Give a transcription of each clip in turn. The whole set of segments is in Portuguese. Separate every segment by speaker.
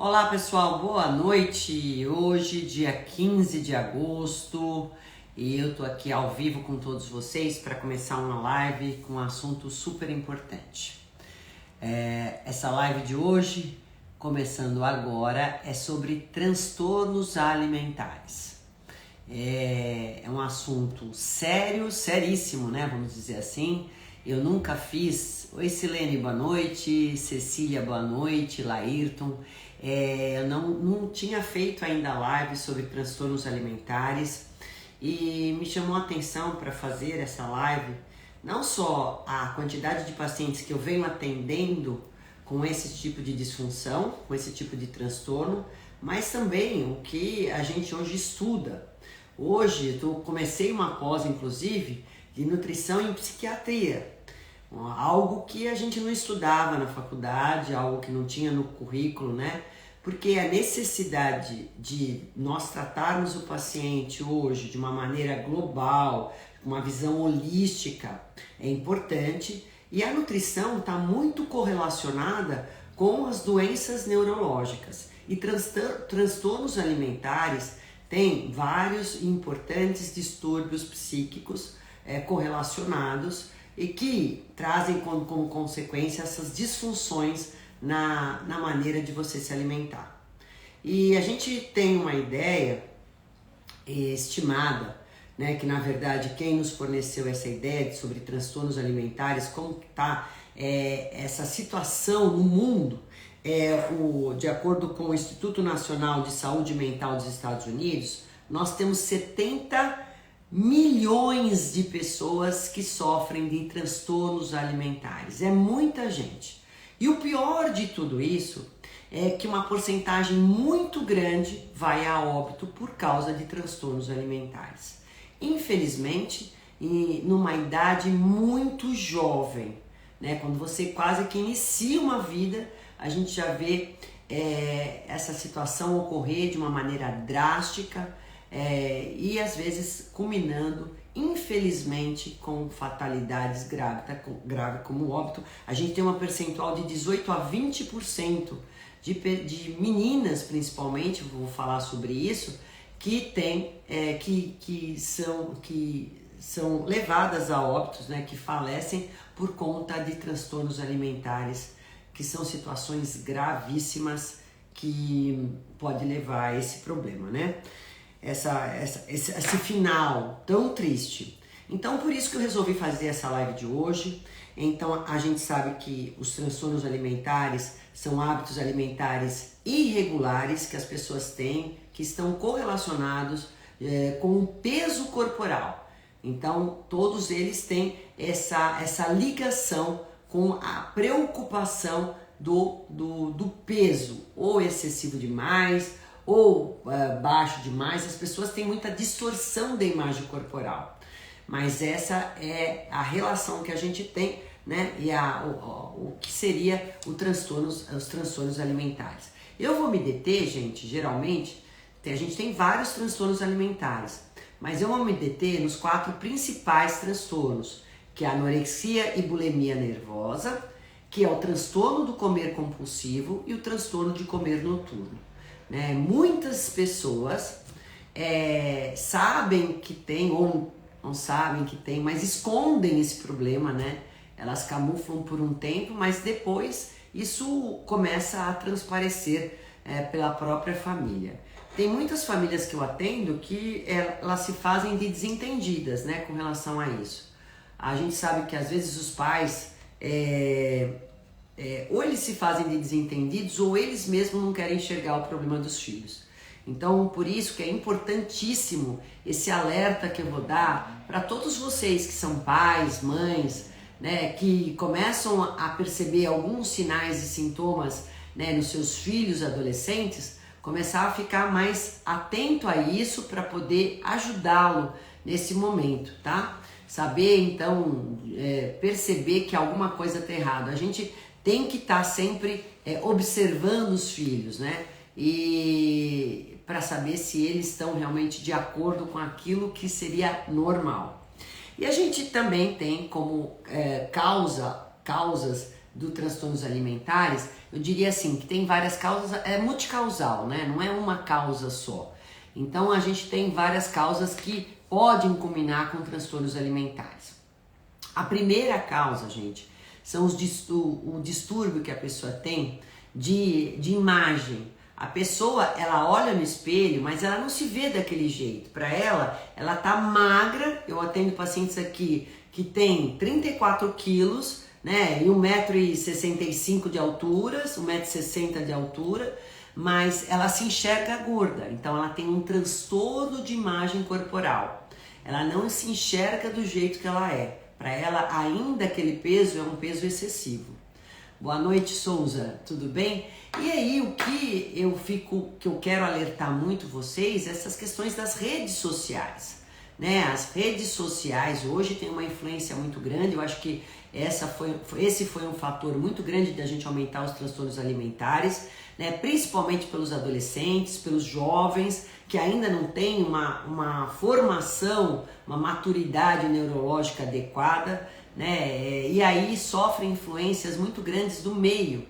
Speaker 1: Olá pessoal, boa noite. Hoje, dia 15 de agosto, e eu tô aqui ao vivo com todos vocês para começar uma live com um assunto super importante. Essa live de hoje, começando agora, é sobre transtornos alimentares. É um assunto sério, seríssimo, né? Vamos dizer assim. Eu nunca fiz. Oi Silene, boa noite. Cecília, boa noite. Laírton. Eu não tinha feito ainda live sobre transtornos alimentares e me chamou a atenção para fazer essa live não só a quantidade de pacientes que eu venho atendendo com esse tipo de disfunção, com esse tipo de transtorno, mas também o que a gente hoje estuda. Hoje eu comecei uma pós, inclusive, de nutrição em psiquiatria, algo que a gente não estudava na faculdade, algo que não tinha no currículo, né? Porque a necessidade de nós tratarmos o paciente hoje de uma maneira global, uma visão holística, é importante, e a nutrição está muito correlacionada com as doenças neurológicas. E transtornos alimentares têm vários importantes distúrbios psíquicos correlacionados e que trazem como consequência essas disfunções na maneira de você se alimentar. E a gente tem uma ideia estimada, né, que na verdade quem nos forneceu essa ideia sobre transtornos alimentares, como está essa situação no mundo, de acordo com o Instituto Nacional de Saúde Mental dos Estados Unidos, nós temos 70 milhões de pessoas que sofrem de transtornos alimentares. É muita gente. E o pior de tudo isso é que uma porcentagem muito grande vai a óbito por causa de transtornos alimentares. Infelizmente, numa idade muito jovem, né? Quando você quase que inicia uma vida, a gente já vê essa situação ocorrer de uma maneira drástica e às vezes culminando, infelizmente, com fatalidades graves como o óbito. A gente tem uma percentual de 18 a 20% de meninas, principalmente, vou falar sobre isso, que são levadas a óbitos, né, que falecem por conta de transtornos alimentares, que são situações gravíssimas que pode levar a esse problema, né? Esse final tão triste. Então, por isso que eu resolvi fazer essa live de hoje. Então, a gente sabe que os transtornos alimentares são hábitos alimentares irregulares que as pessoas têm, que estão correlacionados com o peso corporal. Então, todos eles têm essa ligação com a preocupação do peso, ou excessivo demais, ou baixo demais. As pessoas têm muita distorção da imagem corporal, mas essa é a relação que a gente tem, né? E o que seria os transtornos alimentares. Eu vou me deter, gente, geralmente, a gente tem vários transtornos alimentares, mas eu vou me deter nos 4 principais transtornos, que é a anorexia e bulimia nervosa, que é o transtorno do comer compulsivo e o transtorno de comer noturno. Né? Muitas pessoas sabem que tem ou não sabem que tem, mas escondem esse problema, né? Elas camuflam por um tempo, mas depois isso começa a transparecer pela própria família. Tem muitas famílias que eu atendo que elas se fazem de desentendidas, né, com relação a isso. A gente sabe que às vezes os pais ou eles se fazem de desentendidos ou eles mesmos não querem enxergar o problema dos filhos. Então, por isso que é importantíssimo esse alerta que eu vou dar para todos vocês que são pais, mães, né, que começam a perceber alguns sinais e sintomas, né, nos seus filhos adolescentes, começar a ficar mais atento a isso para poder ajudá-lo nesse momento, tá? Saber, então, perceber que alguma coisa está errada. A gente tem que estar sempre observando os filhos, né? E para saber se eles estão realmente de acordo com aquilo que seria normal. E a gente também tem como causas dos transtornos alimentares eu diria assim, que tem várias causas, é multicausal, né? Não é uma causa só. Então a gente tem várias causas que podem culminar com transtornos alimentares. A primeira causa, gente, são o distúrbio que a pessoa tem de imagem. A pessoa, ela olha no espelho, mas ela não se vê daquele jeito. Para ela tá magra. Eu atendo pacientes aqui que tem 34 quilos, né, e 1,65 m de altura, 1,60 m de altura, mas ela se enxerga gorda. Então ela tem um transtorno de imagem corporal. Ela não se enxerga do jeito que ela é. Para ela, ainda aquele peso é um peso excessivo. Boa noite, Souza, tudo bem? E aí, o que eu quero alertar muito vocês, essas questões das redes sociais, né? As redes sociais hoje têm uma influência muito grande. Eu acho que esse foi um fator muito grande da gente aumentar os transtornos alimentares, né? Principalmente pelos adolescentes, pelos jovens que ainda não têm uma formação, uma maturidade neurológica adequada, né? E aí sofrem influências muito grandes do meio,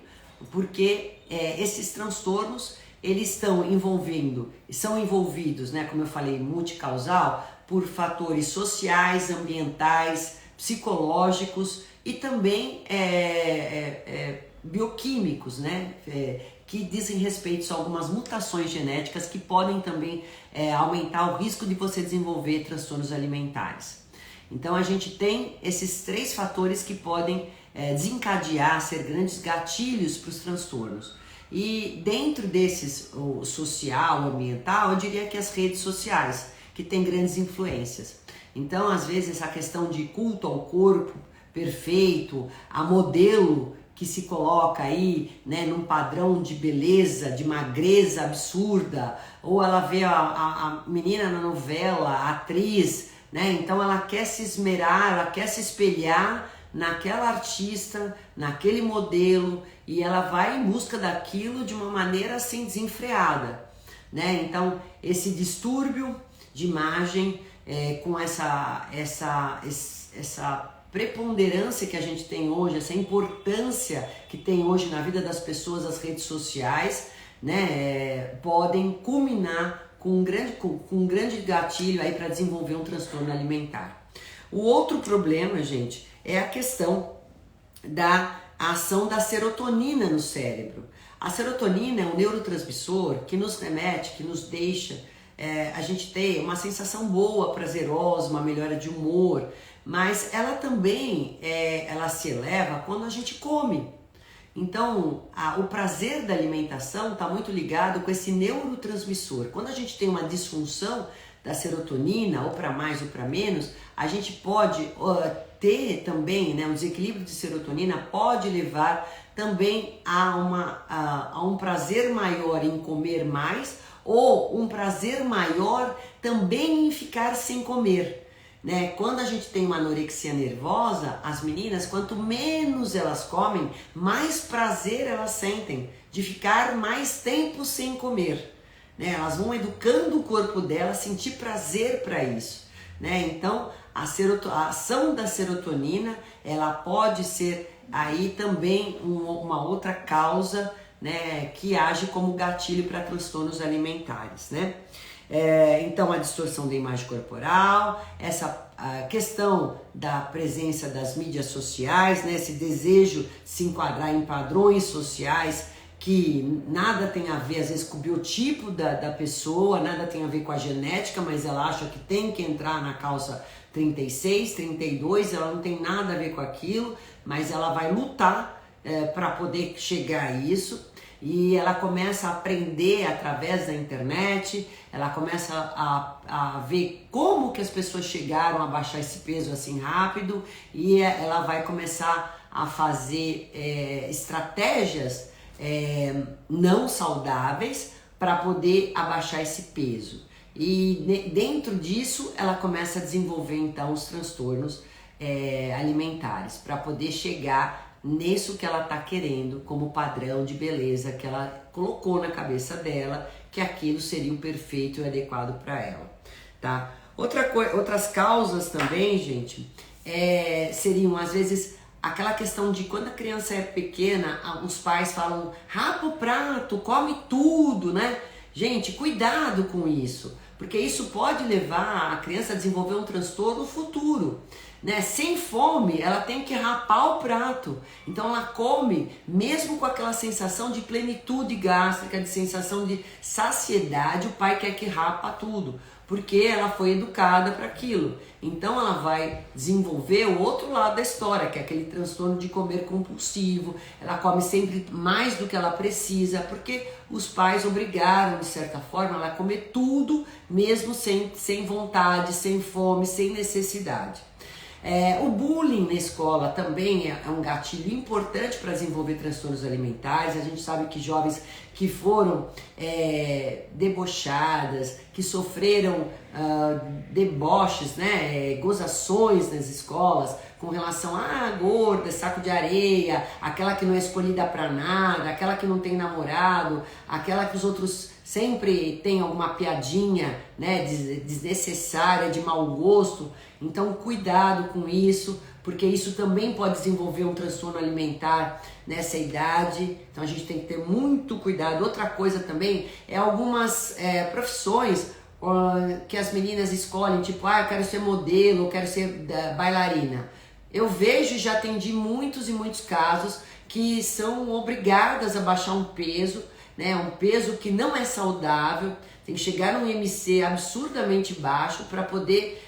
Speaker 1: porque esses transtornos eles são envolvidos, né, como eu falei, multicausal, por fatores sociais, ambientais, psicológicos e também bioquímicos, né, que dizem respeito a algumas mutações genéticas que podem também aumentar o risco de você desenvolver transtornos alimentares. Então a gente tem esses três fatores que podem desencadear, ser grandes gatilhos para os transtornos. E dentro desses, o social, o ambiental, eu diria que as redes sociais, que têm grandes influências. Então, às vezes, essa questão de culto ao corpo perfeito, a modelo que se coloca aí, né, num padrão de beleza, de magreza absurda, ou ela vê a menina na novela, a atriz, né, então ela quer se esmerar, ela quer se espelhar naquela artista, naquele modelo, e ela vai em busca daquilo de uma maneira assim desenfreada, né? Então esse distúrbio de imagem com essa preponderância que a gente tem hoje, essa importância que tem hoje na vida das pessoas as redes sociais, né, podem culminar com um grande gatilho aí para desenvolver um transtorno alimentar. O outro problema, gente, é a questão da ação da serotonina no cérebro. A serotonina é um neurotransmissor que nos remete, que nos deixa a gente ter uma sensação boa, prazerosa, uma melhora de humor, mas ela também ela se eleva quando a gente come. Então, o prazer da alimentação está muito ligado com esse neurotransmissor. Quando a gente tem uma disfunção da serotonina, ou para mais ou para menos, a gente pode ter também, né, um desequilíbrio de serotonina pode levar também a um prazer maior em comer mais, ou um prazer maior também em ficar sem comer. Né? Quando a gente tem uma anorexia nervosa, as meninas, quanto menos elas comem, mais prazer elas sentem de ficar mais tempo sem comer. Né? Elas vão educando o corpo dela a sentir prazer para isso. Né? Então, a ação da serotonina, ela pode ser aí também uma outra causa, né, que age como gatilho para transtornos alimentares, né? Então a distorção da imagem corporal, a questão da presença das mídias sociais, né, esse desejo de se enquadrar em padrões sociais que nada tem a ver às vezes com o biotipo da pessoa, nada tem a ver com a genética, mas ela acha que tem que entrar na calça 36, 32, ela não tem nada a ver com aquilo, mas ela vai lutar para poder chegar a isso. E ela começa a aprender através da internet, ela começa a ver como que as pessoas chegaram a baixar esse peso assim rápido, e ela vai começar a fazer estratégias não saudáveis para poder abaixar esse peso. E dentro disso ela começa a desenvolver então os transtornos alimentares, para poder chegar nisso que ela está querendo como padrão de beleza que ela colocou na cabeça dela, que aquilo seria o perfeito e adequado para ela, tá? Outras causas também, gente, seriam às vezes aquela questão de quando a criança é pequena, os pais falam, rapa o prato, come tudo, né? Gente, cuidado com isso, porque isso pode levar a criança a desenvolver um transtorno futuro. Né? Sem fome, ela tem que rapar o prato. Então ela come mesmo com aquela sensação de plenitude gástrica, de sensação de saciedade, o pai quer que rapa tudo, porque ela foi educada para aquilo. Então ela vai desenvolver o outro lado da história, que é aquele transtorno de comer compulsivo. Ela come sempre mais do que ela precisa, porque os pais obrigaram, de certa forma, ela a comer tudo, mesmo sem vontade, sem fome, sem necessidade. O bullying na escola também é um gatilho importante para desenvolver transtornos alimentares. A gente sabe que jovens que foram debochadas, que sofreram deboches, né, gozações nas escolas com relação a gorda, saco de areia, aquela que não é escolhida para nada, aquela que não tem namorado, aquela que os outros sempre têm alguma piadinha, né, desnecessária, de mau gosto. Então cuidado com isso, porque isso também pode desenvolver um transtorno alimentar nessa idade. Então a gente tem que ter muito cuidado. Outra coisa também é algumas profissões que as meninas escolhem, tipo, eu quero ser modelo, eu quero ser bailarina. Eu vejo e já atendi muitos e muitos casos que são obrigadas a baixar um peso, né, um peso que não é saudável, tem que chegar num IMC absurdamente baixo para poder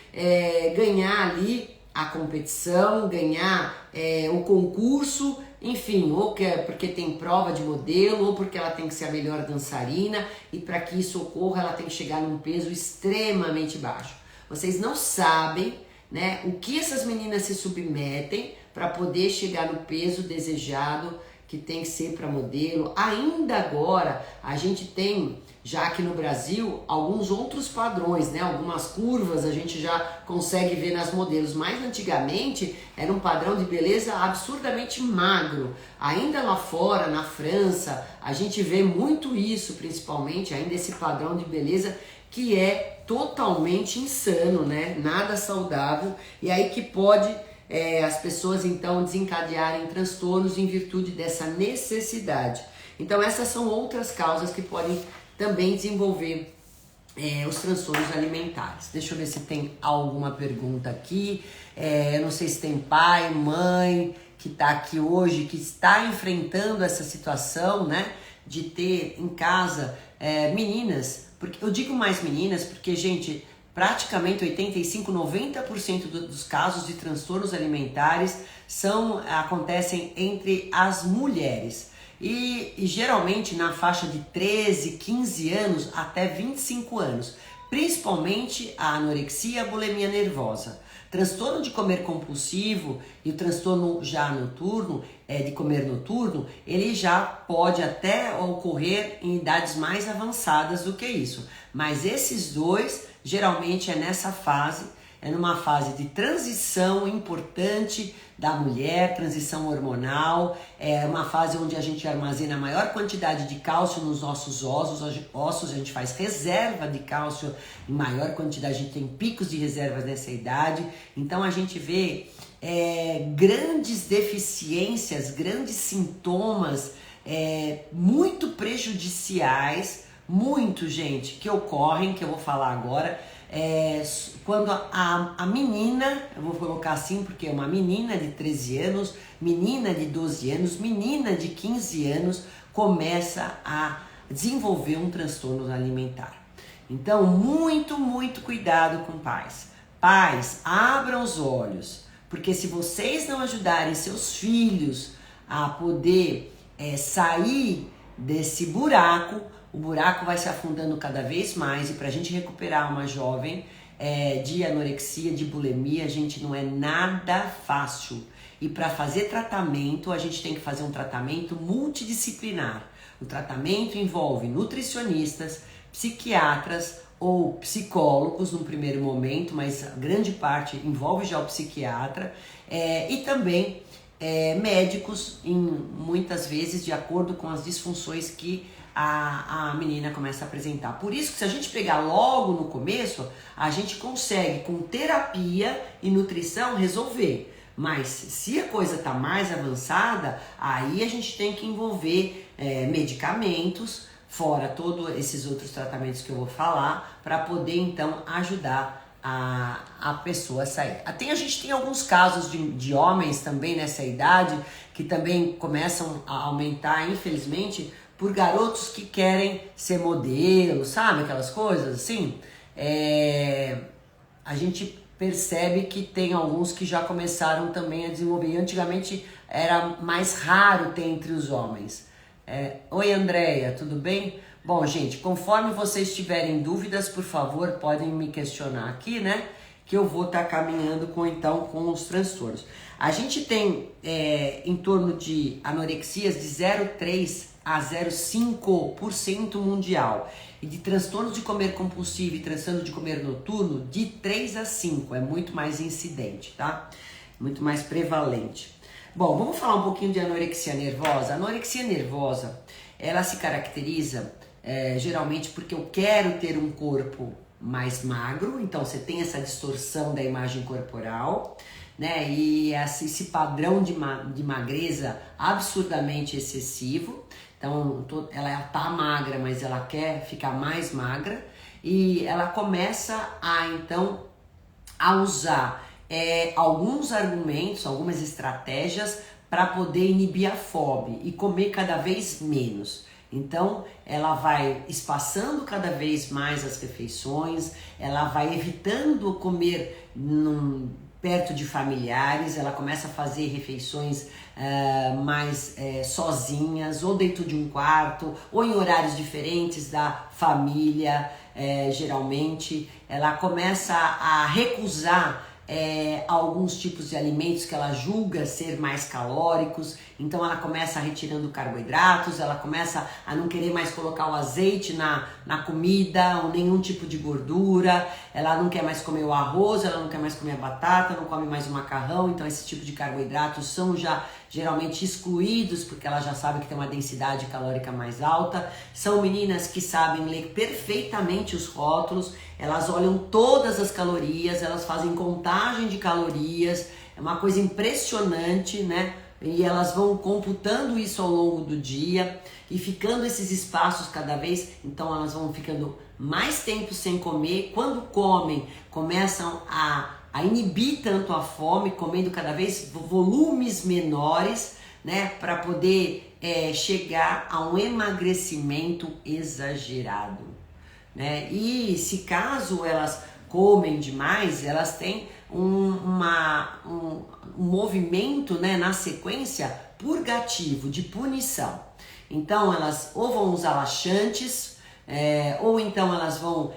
Speaker 1: ganhar ali a competição, ganhar o concurso, enfim, ou porque tem prova de modelo, ou porque ela tem que ser a melhor dançarina, e para que isso ocorra ela tem que chegar num peso extremamente baixo. Vocês não sabem, né, o que essas meninas se submetem para poder chegar no peso desejado que tem que ser para modelo. Ainda agora a gente tem, já aqui no Brasil, alguns outros padrões, né? Algumas curvas a gente já consegue ver nas modelos, mas antigamente era um padrão de beleza absurdamente magro. Ainda lá fora, na França, a gente vê muito isso, principalmente ainda esse padrão de beleza que é totalmente insano, né? Nada saudável, e aí que pode as pessoas então desencadearem transtornos em virtude dessa necessidade. Então essas são outras causas que podem também desenvolver os transtornos alimentares. Deixa eu ver se tem alguma pergunta aqui. Eu não sei se tem pai, mãe que está aqui hoje, que está enfrentando essa situação, né, de ter em casa meninas. Porque eu digo mais meninas porque, gente, praticamente 85, 90% dos casos de transtornos alimentares acontecem entre as mulheres. E geralmente na faixa de 13, 15 anos até 25 anos. Principalmente a anorexia e a bulimia nervosa. Transtorno de comer compulsivo e o transtorno já noturno, de comer noturno, ele já pode até ocorrer em idades mais avançadas do que isso. Mas esses dois, geralmente é nessa fase, numa fase de transição importante da mulher, transição hormonal, é uma fase onde a gente armazena a maior quantidade de cálcio nos nossos ossos, a gente faz reserva de cálcio em maior quantidade, a gente tem picos de reservas nessa idade, então a gente vê grandes deficiências, grandes sintomas muito prejudiciais, muito, gente, que ocorrem, que eu vou falar agora, quando a menina, eu vou colocar assim porque é uma menina de 13 anos, menina de 12 anos, menina de 15 anos, começa a desenvolver um transtorno alimentar. Então, muito, muito cuidado com pais. Pais, abram os olhos, porque se vocês não ajudarem seus filhos a poder sair desse buraco, o buraco vai se afundando cada vez mais, e para a gente recuperar uma jovem de anorexia, de bulimia, gente, não é nada fácil. E para fazer tratamento, a gente tem que fazer um tratamento multidisciplinar. O tratamento envolve nutricionistas, psiquiatras ou psicólogos no primeiro momento, mas a grande parte envolve já o psiquiatra, e também médicos, muitas vezes de acordo com as disfunções que a menina começa a apresentar. Por isso que se a gente pegar logo no começo, a gente consegue com terapia e nutrição resolver. Mas se a coisa está mais avançada, aí a gente tem que envolver medicamentos, fora todos esses outros tratamentos que eu vou falar, para poder então ajudar a pessoa a sair. A gente tem alguns casos de homens também nessa idade que também começam a aumentar, infelizmente, por garotos que querem ser modelo, sabe? Aquelas coisas assim. A gente percebe que tem alguns que já começaram também a desenvolver. Antigamente era mais raro ter entre os homens. Oi, Andréia, tudo bem? Bom, gente, conforme vocês tiverem dúvidas, por favor, podem me questionar aqui, né? Que eu vou estar caminhando com os transtornos. A gente tem em torno de anorexias de 0,3 a 0,5% mundial. E de transtorno de comer compulsivo e transtorno de comer noturno, de 3 a 5. É muito mais incidente, tá? Muito mais prevalente. Bom, vamos falar um pouquinho de anorexia nervosa. A anorexia nervosa, ela se caracteriza geralmente porque eu quero ter um corpo mais magro, então você tem essa distorção da imagem corporal, né? E esse padrão de magreza absurdamente excessivo. Então ela tá magra, mas ela quer ficar mais magra e ela começa a usar alguns argumentos, algumas estratégias para poder inibir a fome e comer cada vez menos. Então ela vai espaçando cada vez mais as refeições, ela vai evitando comer perto de familiares, ela começa a fazer refeições mais sozinhas, ou dentro de um quarto, ou em horários diferentes da família. Geralmente ela começa a recusar alguns tipos de alimentos que ela julga ser mais calóricos, então ela começa retirando carboidratos, ela começa a não querer mais colocar o azeite na comida, ou nenhum tipo de gordura, ela não quer mais comer o arroz, ela não quer mais comer a batata, não come mais o macarrão, então esse tipo de carboidratos são já geralmente excluídos, porque ela já sabe que tem uma densidade calórica mais alta. São meninas que sabem ler perfeitamente os rótulos, elas olham todas as calorias, elas fazem contagem de calorias, é uma coisa impressionante, né? E elas vão computando isso ao longo do dia e ficando esses espaços cada vez, então elas vão ficando mais tempo sem comer. Quando comem, começam a inibir tanto a fome, comendo cada vez volumes menores, né? Para poder chegar a um emagrecimento exagerado. Né? E se caso elas comem demais, elas têm um movimento, né, na sequência purgativo, de punição. Então elas ou vão usar laxantes, ou então elas vão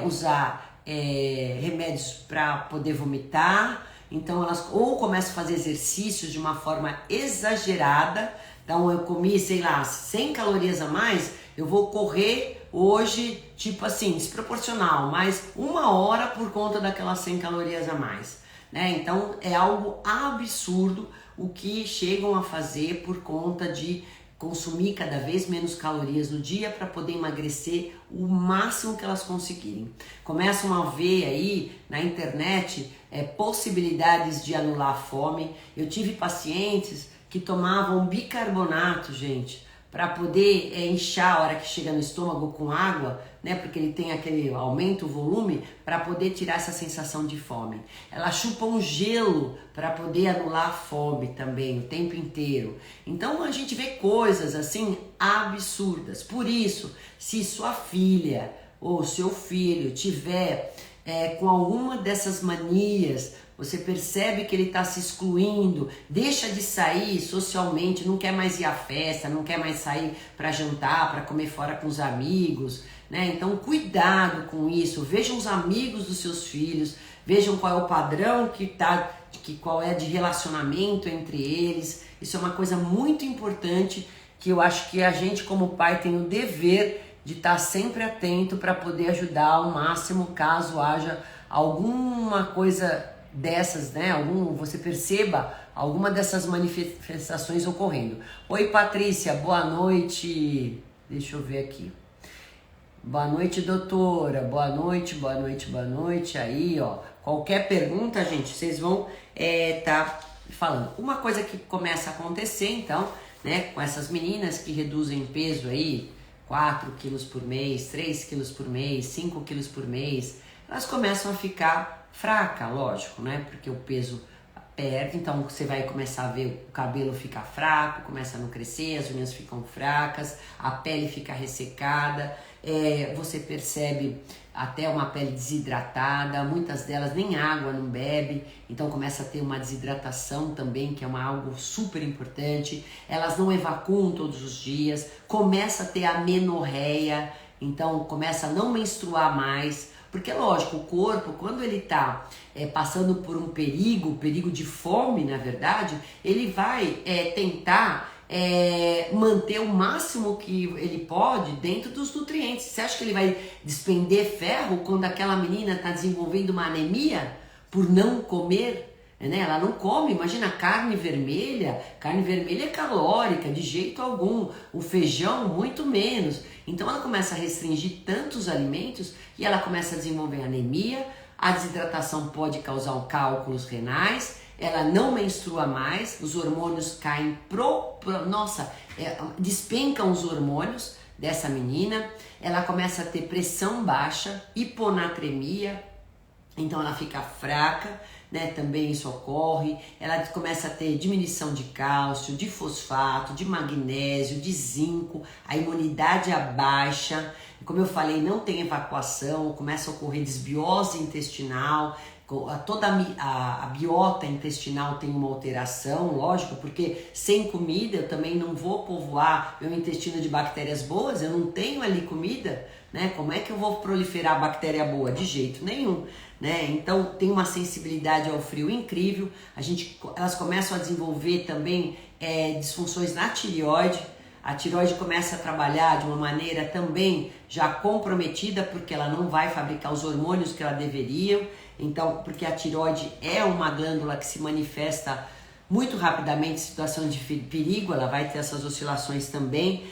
Speaker 1: usar remédios para poder vomitar. Então elas ou começam a fazer exercícios de uma forma exagerada. Então eu comi, sei lá, 100 calorias a mais, eu vou correr hoje, tipo assim, desproporcional, mas 1 hora por conta daquelas 100 calorias a mais, né? Então é algo absurdo o que chegam a fazer por conta de consumir cada vez menos calorias no dia para poder emagrecer o máximo que elas conseguirem. Começam a ver aí na internet possibilidades de anular a fome. Eu tive pacientes que tomavam bicarbonato, gente, para poder inchar a hora que chega no estômago com água, né? Porque ele tem aquele aumento o volume para poder tirar essa sensação de fome. Elas chupam gelo para poder anular a fome também o tempo inteiro. Então a gente vê coisas assim absurdas. Por isso, se sua filha ou seu filho tiver com alguma dessas manias, você percebe que ele está se excluindo, deixa de sair socialmente, não quer mais ir à festa, não quer mais sair para jantar, para comer fora com os amigos, né? Então cuidado com isso, vejam os amigos dos seus filhos, vejam qual é o padrão qual é de relacionamento entre eles. Isso é uma coisa muito importante que eu acho que a gente como pai tem o dever de estar sempre atento para poder ajudar ao máximo caso haja alguma coisa dessas, né? Você perceba alguma dessas manifestações ocorrendo. Oi, Patrícia, boa noite. Deixa eu ver aqui. Boa noite, doutora. Boa noite, boa noite, boa noite. Aí, ó, qualquer pergunta, gente, vocês vão tá falando. Uma coisa que começa a acontecer, então, né, com essas meninas que reduzem peso aí, 4 quilos por mês, 3 quilos por mês, 5 quilos por mês, elas começam a ficar fracas, lógico, né? Porque o peso perde, então você vai começar a ver o cabelo ficar fraco, começa a não crescer, as unhas ficam fracas, a pele fica ressecada, você percebe até uma pele desidratada, muitas delas nem água não bebe, então começa a ter uma desidratação também, que é algo super importante. Elas não evacuam todos os dias, começa a ter amenorreia, então começa a não menstruar mais, porque lógico, o corpo, quando ele está passando por um perigo de fome, na verdade, ele vai tentar manter o máximo que ele pode dentro dos nutrientes. Você acha que ele vai despender ferro quando aquela menina está desenvolvendo uma anemia por não comer? Né? Ela não come, imagina, carne vermelha é calórica de jeito algum, o feijão muito menos. Então ela começa a restringir tantos alimentos e ela começa a desenvolver anemia, a desidratação pode causar cálculos renais, ela não menstrua mais, os hormônios caem despencam os hormônios dessa menina, ela começa a ter pressão baixa, hiponatremia, então ela fica fraca, né? Também isso ocorre, ela começa a ter diminuição de cálcio, de fosfato, de magnésio, de zinco, a imunidade abaixa, como eu falei, não tem evacuação, começa a ocorrer desbiose intestinal, toda a biota intestinal tem uma alteração, lógico, porque sem comida eu também não vou povoar meu intestino de bactérias boas, eu não tenho ali comida, né? Como é que eu vou proliferar bactéria boa? De jeito nenhum, né? Então tem uma sensibilidade ao frio incrível, elas começam a desenvolver também disfunções na tireoide. A tireoide começa a trabalhar de uma maneira também já comprometida, porque ela não vai fabricar os hormônios que ela deveria. Então, porque a tireoide é uma glândula que se manifesta muito rapidamente em situação de perigo, ela vai ter essas oscilações também.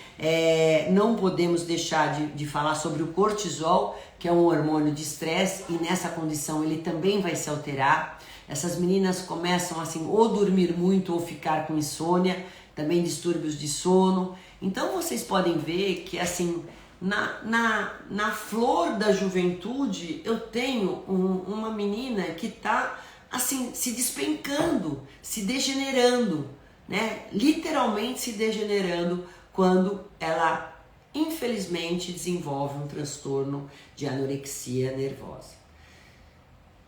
Speaker 1: Não podemos deixar de falar sobre o cortisol, que é um hormônio de estresse, e nessa condição ele também vai se alterar. Essas meninas começam assim, ou dormir muito ou ficar com insônia, também distúrbios de sono. Então vocês podem ver que assim, na flor da juventude, eu tenho uma menina que está assim, se despencando, se degenerando, né? Literalmente se degenerando quando ela, infelizmente, desenvolve um transtorno de anorexia nervosa.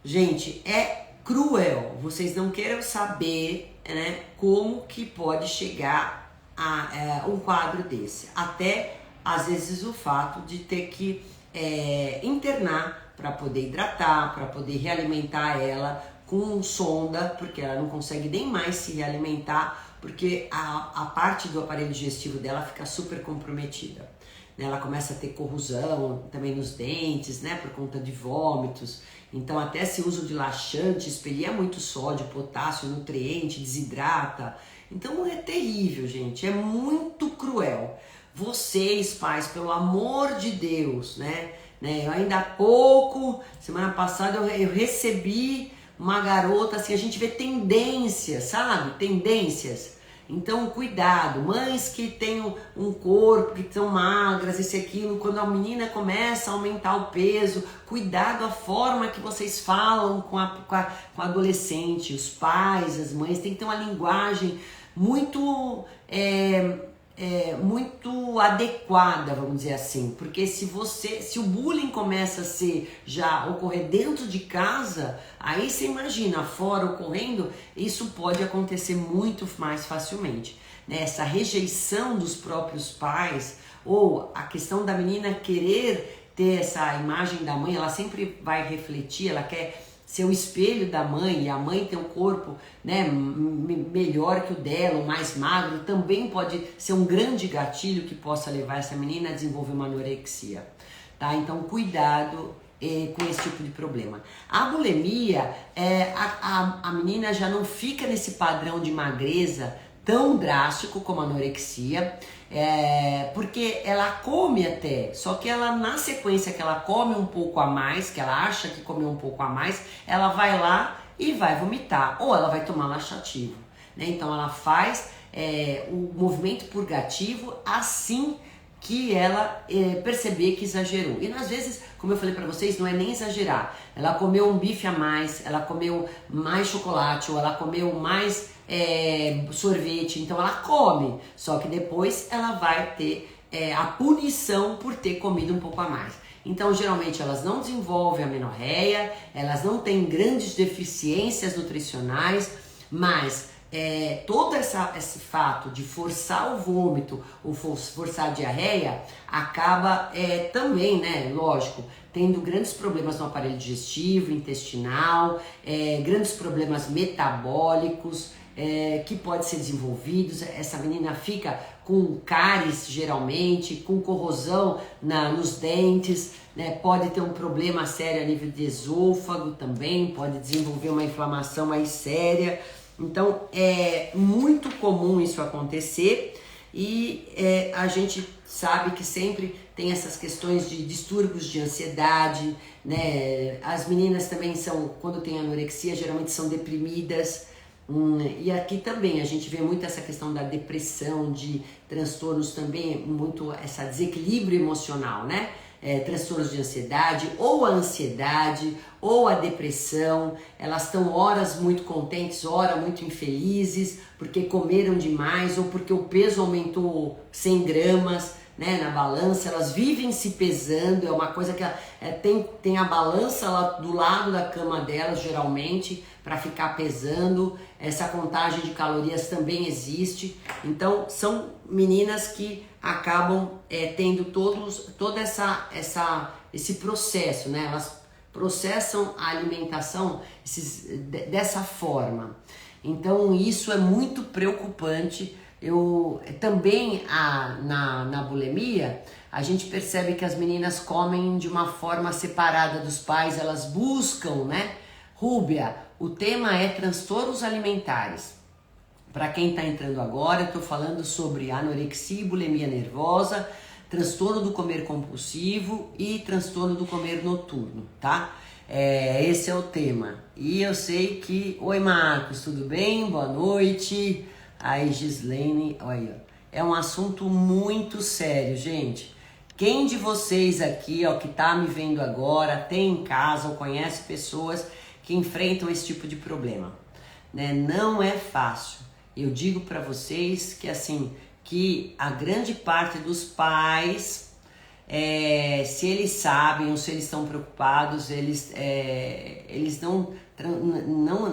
Speaker 1: Gente, é cruel, vocês não queiram saber, né, como que pode chegar a um quadro desse. Até, às vezes, o fato de ter que internar para poder hidratar, para poder realimentar ela com sonda, porque ela não consegue nem mais se realimentar, porque a parte do aparelho digestivo dela fica super comprometida. Ela começa a ter corrosão também nos dentes, né, por conta de vômitos. Então até esse uso de laxante expelia muito sódio, potássio, nutriente, desidrata. Então é terrível, gente, é muito cruel. Vocês, pais, pelo amor de Deus, né? Eu ainda há pouco, semana passada, eu recebi uma garota, assim, a gente vê tendências, sabe? Tendências. Então, cuidado, mães que têm um corpo, que são magras, isso e aquilo, quando a menina começa a aumentar o peso, cuidado a forma que vocês falam com a adolescente, os pais, as mães, tem que ter uma linguagem muito muito adequada, vamos dizer assim, porque se o bullying começa a ocorrer dentro de casa, aí você imagina, fora ocorrendo, isso pode acontecer muito mais facilmente, né? Essa rejeição dos próprios pais, ou a questão da menina querer ter essa imagem da mãe, ela sempre vai refletir, ela quer ser o espelho da mãe, e a mãe tem um corpo, né, melhor que o dela, ou mais magro, também pode ser um grande gatilho que possa levar essa menina a desenvolver uma anorexia, tá? Então cuidado com esse tipo de problema. A bulimia, a menina já não fica nesse padrão de magreza tão drástico como a anorexia, porque ela come até, só que ela, na sequência que ela come um pouco a mais, que ela acha que comeu um pouco a mais, ela vai lá e vai vomitar, ou ela vai tomar laxativo. né? Então ela faz o movimento purgativo assim que ela perceber que exagerou. E às vezes, como eu falei pra vocês, não é nem exagerar. Ela comeu um bife a mais, ela comeu mais chocolate, ou ela comeu mais sorvete, então ela come. Só que depois ela vai ter a punição por ter comido um pouco a mais. Então, geralmente, elas não desenvolvem amenorreia, elas não têm grandes deficiências nutricionais, mas todo esse fato de forçar o vômito ou forçar a diarreia acaba também, né, lógico, tendo grandes problemas no aparelho digestivo, intestinal, grandes problemas metabólicos que podem ser desenvolvidos. Essa menina fica com cáries, geralmente, com corrosão nos dentes, né? Pode ter um problema sério a nível de esôfago também, pode desenvolver uma inflamação mais séria. Então é muito comum isso acontecer e a gente sabe que sempre tem essas questões de distúrbios de ansiedade, né? As meninas também quando tem anorexia, geralmente são deprimidas. E aqui também a gente vê muito essa questão da depressão, de transtornos também, muito esse desequilíbrio emocional, né? Transtornos de ansiedade, ou a ansiedade, ou a depressão. Elas estão horas muito contentes, horas muito infelizes, porque comeram demais, ou porque o peso aumentou 100 gramas, né, na balança. Elas vivem se pesando, é uma coisa que tem a balança lá do lado da cama delas, geralmente, para ficar pesando. Essa contagem de calorias também existe. Então, são meninas que acabam tendo todo esse processo, né? Elas processam a alimentação dessa forma. Então, isso é muito preocupante. Também na bulimia, a gente percebe que as meninas comem de uma forma separada dos pais, elas buscam, né? Rúbia, o tema é transtornos alimentares. Para quem está entrando agora, eu estou falando sobre anorexia e bulimia nervosa, transtorno do comer compulsivo e transtorno do comer noturno, tá? Esse é o tema. E eu sei que... Oi, Marcos, tudo bem? Boa noite. Aí, Gislaine, olha, é um assunto muito sério, gente. Quem de vocês aqui, ó, que tá me vendo agora, tem em casa ou conhece pessoas que enfrentam esse tipo de problema, né? Não é fácil. Eu digo para vocês que assim, que a grande parte dos pais, se eles sabem ou se eles estão preocupados, eles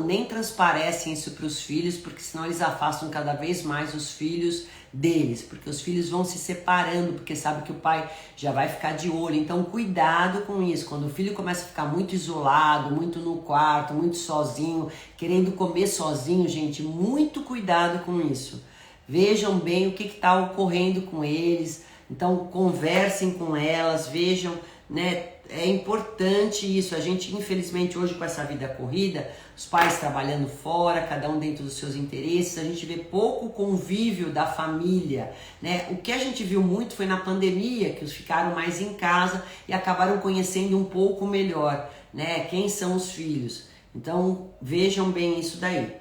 Speaker 1: nem transparecem isso para os filhos, porque senão eles afastam cada vez mais os filhos deles, porque os filhos vão se separando, porque sabe que o pai já vai ficar de olho. Então cuidado com isso, quando o filho começa a ficar muito isolado, muito no quarto, muito sozinho, querendo comer sozinho, gente, muito cuidado com isso. Vejam bem o que está ocorrendo com eles, então conversem com elas, vejam, né? É importante isso. A gente, infelizmente, hoje com essa vida corrida, os pais trabalhando fora, cada um dentro dos seus interesses, a gente vê pouco convívio da família, né? O que a gente viu muito foi na pandemia, que os ficaram mais em casa e acabaram conhecendo um pouco melhor, né? Quem são os filhos. Então, vejam bem isso daí.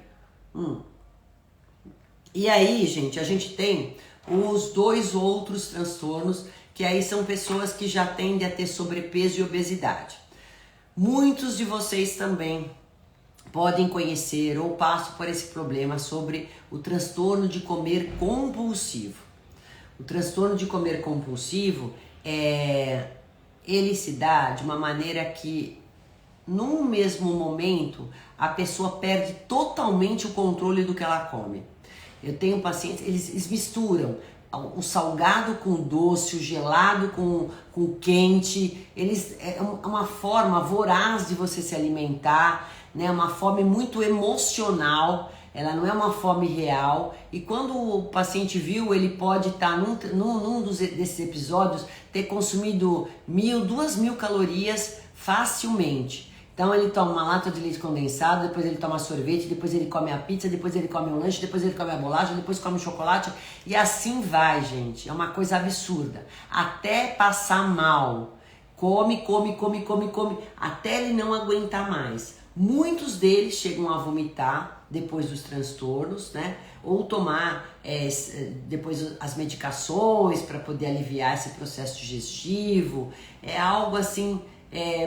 Speaker 1: E aí, gente, a gente tem os dois outros transtornos, que aí são pessoas que já tendem a ter sobrepeso e obesidade. Muitos de vocês também podem conhecer ou passam por esse problema sobre o transtorno de comer compulsivo. O transtorno de comer compulsivo, ele se dá de uma maneira que, num mesmo momento, a pessoa perde totalmente o controle do que ela come. Eu tenho pacientes, eles misturam o salgado com o doce, o gelado com o quente. É uma forma voraz de você se alimentar, né? Uma fome muito emocional, ela não é uma fome real. E quando o paciente viu, ele pode estar num desses episódios ter consumido 1.000, 2.000 calorias facilmente. Então ele toma uma lata de leite condensado, depois ele toma sorvete, depois ele come a pizza, depois ele come o lanche, depois ele come a bolacha, depois come o chocolate, e assim vai, gente. É uma coisa absurda. Até passar mal. Come, até ele não aguentar mais. Muitos deles chegam a vomitar, depois dos transtornos, né? Ou tomar depois as medicações para poder aliviar esse processo digestivo. É algo assim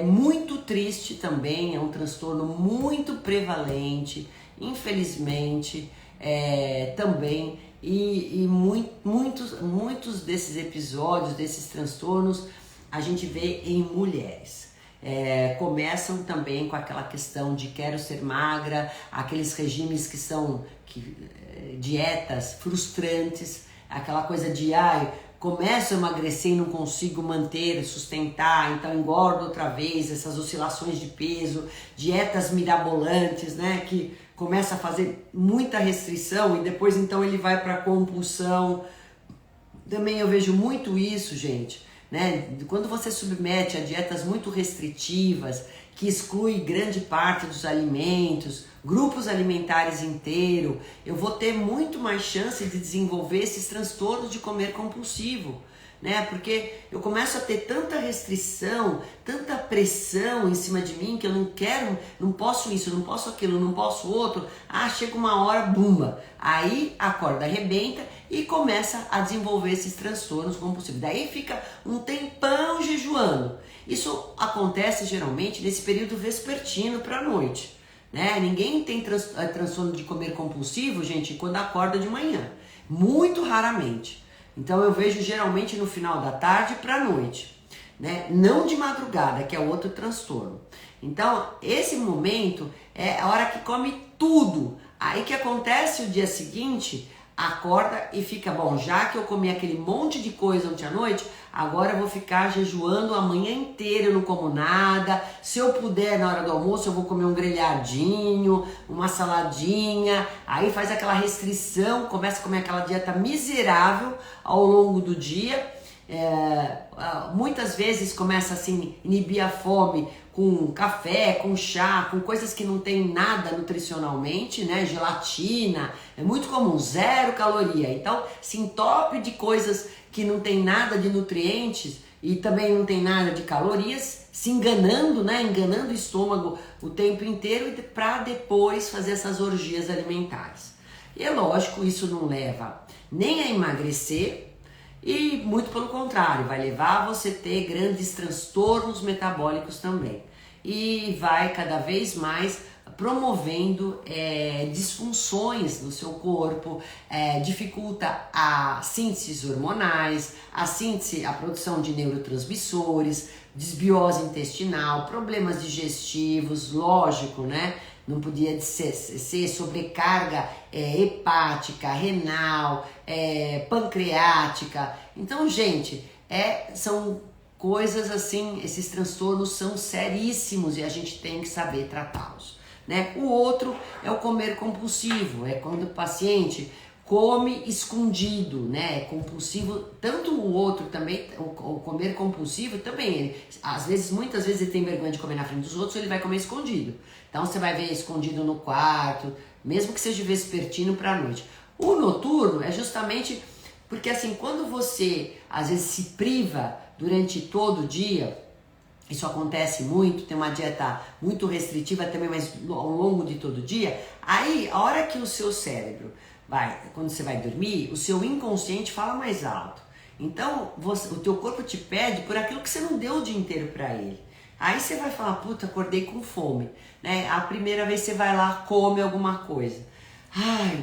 Speaker 1: muito triste também, é um transtorno muito prevalente, infelizmente, também. E muitos desses episódios, desses transtornos, a gente vê em mulheres. Começam também com aquela questão de quero ser magra, aqueles regimes que são dietas frustrantes, aquela coisa de começo a emagrecer e não consigo manter, sustentar, então engordo outra vez, essas oscilações de peso, dietas mirabolantes, né, que começa a fazer muita restrição e depois então ele vai para compulsão. Também eu vejo muito isso, gente, né? Quando você submete a dietas muito restritivas, que exclui grande parte dos alimentos, grupos alimentares inteiros, eu vou ter muito mais chance de desenvolver esses transtornos de comer compulsivo, né? Porque eu começo a ter tanta restrição, tanta pressão em cima de mim que eu não quero, não posso isso, não posso aquilo, não posso outro. Chega uma hora, bumba, aí a corda arrebenta e começa a desenvolver esses transtornos compulsivos. Daí fica um tempão jejuando. Isso acontece geralmente nesse período vespertino para a noite, né? Ninguém tem transtorno de comer compulsivo, gente, quando acorda de manhã. Muito raramente. Então eu vejo geralmente no final da tarde para a noite, né? Não de madrugada, que é outro transtorno. Então esse momento é a hora que come tudo. Aí que acontece o dia seguinte, acorda e fica bom, já que eu comi aquele monte de coisa ontem à noite, agora eu vou ficar jejuando a manhã inteira, eu não como nada. Se eu puder, na hora do almoço, eu vou comer um grelhadinho, uma saladinha. Aí faz aquela restrição, começa a comer aquela dieta miserável ao longo do dia. Muitas vezes começa assim, inibir a fome com café, com chá, com coisas que não tem nada nutricionalmente, né? Gelatina, é muito comum, 0 caloria. Então se entope de coisas que não tem nada de nutrientes e também não tem nada de calorias, se enganando, né? Enganando o estômago o tempo inteiro para depois fazer essas orgias alimentares. E é lógico, isso não leva nem a emagrecer, e muito pelo contrário, vai levar a você ter grandes transtornos metabólicos também. E vai cada vez mais promovendo disfunções no seu corpo, dificulta a síntese hormonais, a produção de neurotransmissores, desbiose intestinal, problemas digestivos, lógico, né? Não podia ser sobrecarga hepática, renal, pancreática. Então, gente, são coisas assim, esses transtornos são seríssimos e a gente tem que saber tratá-los, né? O outro é o comer compulsivo, é quando o paciente come escondido, né? Compulsivo, tanto o outro também, o comer compulsivo também, muitas vezes ele tem vergonha de comer na frente dos outros, ele vai comer escondido. Então você vai ver escondido no quarto, mesmo que seja vespertino para a noite. O noturno é justamente porque assim, quando você às vezes se priva durante todo o dia, isso acontece muito, tem uma dieta muito restritiva também, mas ao longo de todo o dia, aí a hora que o seu cérebro quando você vai dormir, o seu inconsciente fala mais alto. Então, o teu corpo te pede por aquilo que você não deu o dia inteiro para ele. Aí você vai falar, puta, acordei com fome, né? A primeira vez você vai lá, come alguma coisa.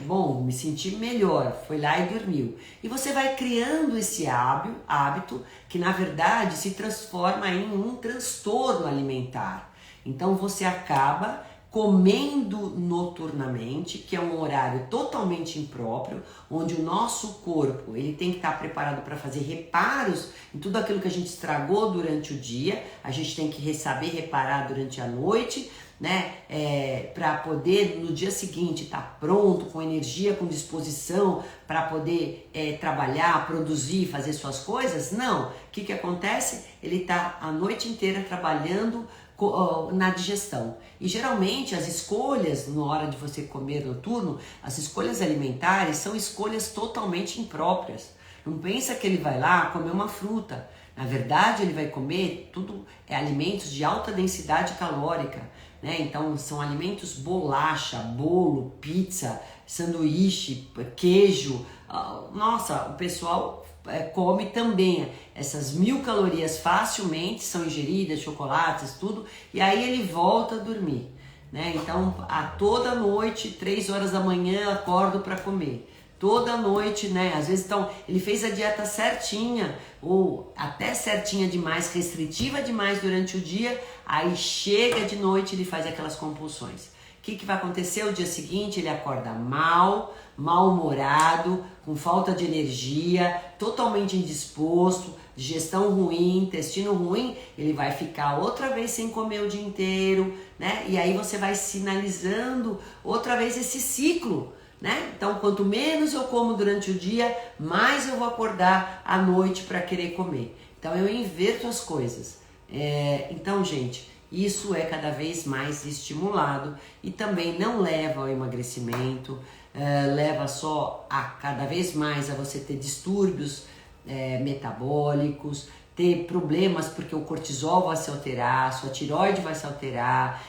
Speaker 1: Bom, me senti melhor, foi lá e dormiu. E você vai criando esse hábito que na verdade se transforma em um transtorno alimentar. Então você acaba comendo noturnamente, que é um horário totalmente impróprio, onde o nosso corpo ele tem que estar preparado para fazer reparos em tudo aquilo que a gente estragou durante o dia, a gente tem que saber reparar durante a noite, né? Para poder no dia seguinte estar pronto, com energia, com disposição para poder trabalhar, produzir, fazer suas coisas. Não, o que acontece? Ele está a noite inteira trabalhando na digestão. E geralmente as escolhas na hora de você comer noturno, as escolhas alimentares são escolhas totalmente impróprias. Não pensa que ele vai lá comer uma fruta. Na verdade, ele vai comer tudo alimentos de alta densidade calórica, né? Então são alimentos bolacha, bolo, pizza, sanduíche, queijo. Nossa, o pessoal come também essas 1000 calorias facilmente, são ingeridas, chocolates, tudo, e aí ele volta a dormir, né? Então, toda noite, 3 horas da manhã, acordo para comer. Toda noite, né? Às vezes, então, ele fez a dieta certinha, ou até certinha demais, restritiva demais durante o dia, aí chega de noite e ele faz aquelas compulsões. O que vai acontecer? O dia seguinte ele acorda mal-humorado, com falta de energia, totalmente indisposto, digestão ruim, intestino ruim, ele vai ficar outra vez sem comer o dia inteiro, né? E aí você vai sinalizando outra vez esse ciclo, né? Então, quanto menos eu como durante o dia, mais eu vou acordar à noite para querer comer. Então, eu inverto as coisas. Então, gente, isso é cada vez mais estimulado e também não leva ao emagrecimento, leva só a cada vez mais a você ter distúrbios metabólicos, ter problemas porque o cortisol vai se alterar, sua tireoide vai se alterar,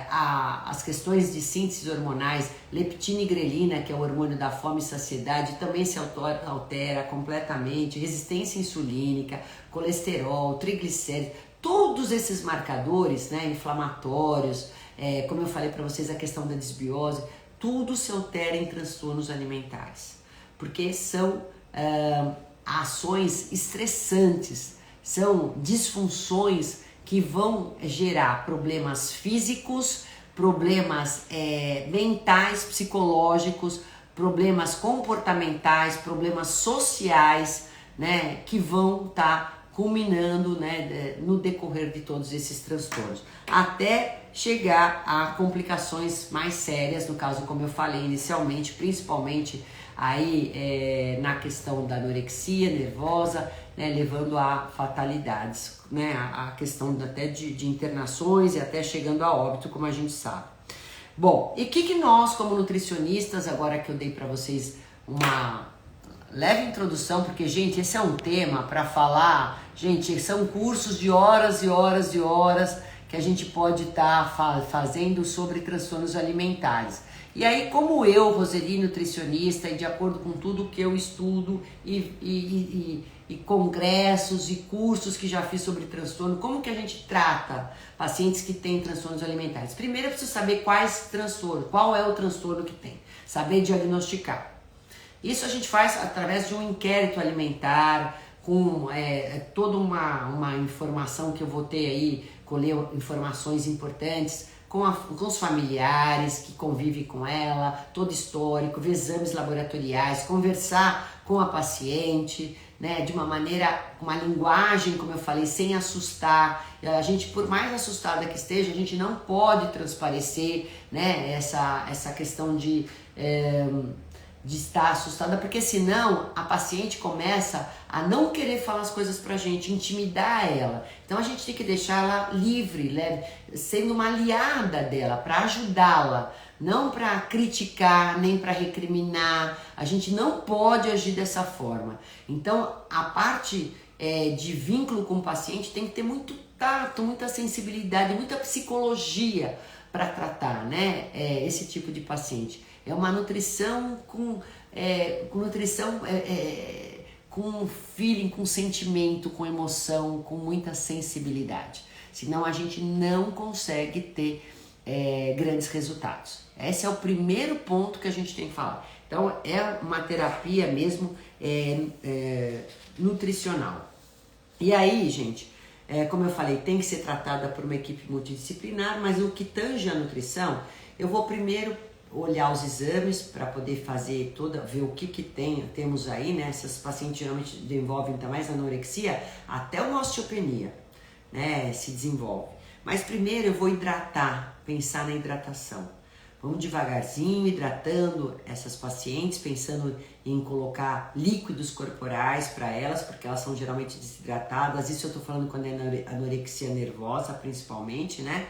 Speaker 1: as questões de síntese hormonais, leptina e grelina, que é o hormônio da fome e saciedade, também se altera completamente, resistência insulínica, colesterol, triglicéridos, todos esses marcadores, né, inflamatórios, como eu falei para vocês, a questão da desbiose, tudo se altera em transtornos alimentares, porque são ações estressantes, são disfunções que vão gerar problemas físicos, problemas mentais, psicológicos, problemas comportamentais, problemas sociais, né, que vão estar culminando, né, no decorrer de todos esses transtornos, até chegar a complicações mais sérias, no caso, como eu falei inicialmente, principalmente aí na questão da anorexia nervosa, né, levando a fatalidades, né, a questão até de internações e até chegando a óbito, como a gente sabe. Bom, e o que nós, como nutricionistas, agora que eu dei para vocês uma leve introdução, porque, gente, esse é um tema para falar, gente, são cursos de horas e horas e horas que a gente pode estar fazendo sobre transtornos alimentares. E aí, como eu, Roseli, nutricionista, e de acordo com tudo que eu estudo e congressos e cursos que já fiz sobre transtorno, como que a gente trata pacientes que têm transtornos alimentares? Primeiro, eu preciso saber quais transtornos, qual é o transtorno que tem, saber diagnosticar. Isso a gente faz através de um inquérito alimentar, com toda uma informação que eu vou ter aí, colher informações importantes, com os familiares que convivem com ela, todo histórico, ver exames laboratoriais, conversar com a paciente, né, de uma maneira, uma linguagem, como eu falei, sem assustar. A gente, por mais assustada que esteja, a gente não pode transparecer, né, essa questão de estar assustada, porque senão a paciente começa a não querer falar as coisas pra gente, intimidar ela. Então a gente tem que deixar ela livre, sendo uma aliada dela, para ajudá-la, não para criticar, nem para recriminar. A gente não pode agir dessa forma. Então a parte de vínculo com o paciente tem que ter muito tato, muita sensibilidade, muita psicologia para tratar, né, esse tipo de paciente. É uma nutrição com feeling, com sentimento, com emoção, com muita sensibilidade. Senão a gente não consegue ter grandes resultados. Esse é o primeiro ponto que a gente tem que falar. Então é uma terapia mesmo nutricional. E aí, gente, como eu falei, tem que ser tratada por uma equipe multidisciplinar, mas o que tange a nutrição, eu vou primeiro olhar os exames para poder fazer ver o que temos aí, né? Essas pacientes geralmente desenvolvem ainda mais anorexia, até uma osteopenia, né, se desenvolve. Mas primeiro eu vou hidratar, pensar na hidratação. Vamos devagarzinho, hidratando essas pacientes, pensando em colocar líquidos corporais para elas, porque elas são geralmente desidratadas. Isso eu tô falando quando é anorexia nervosa, principalmente, né?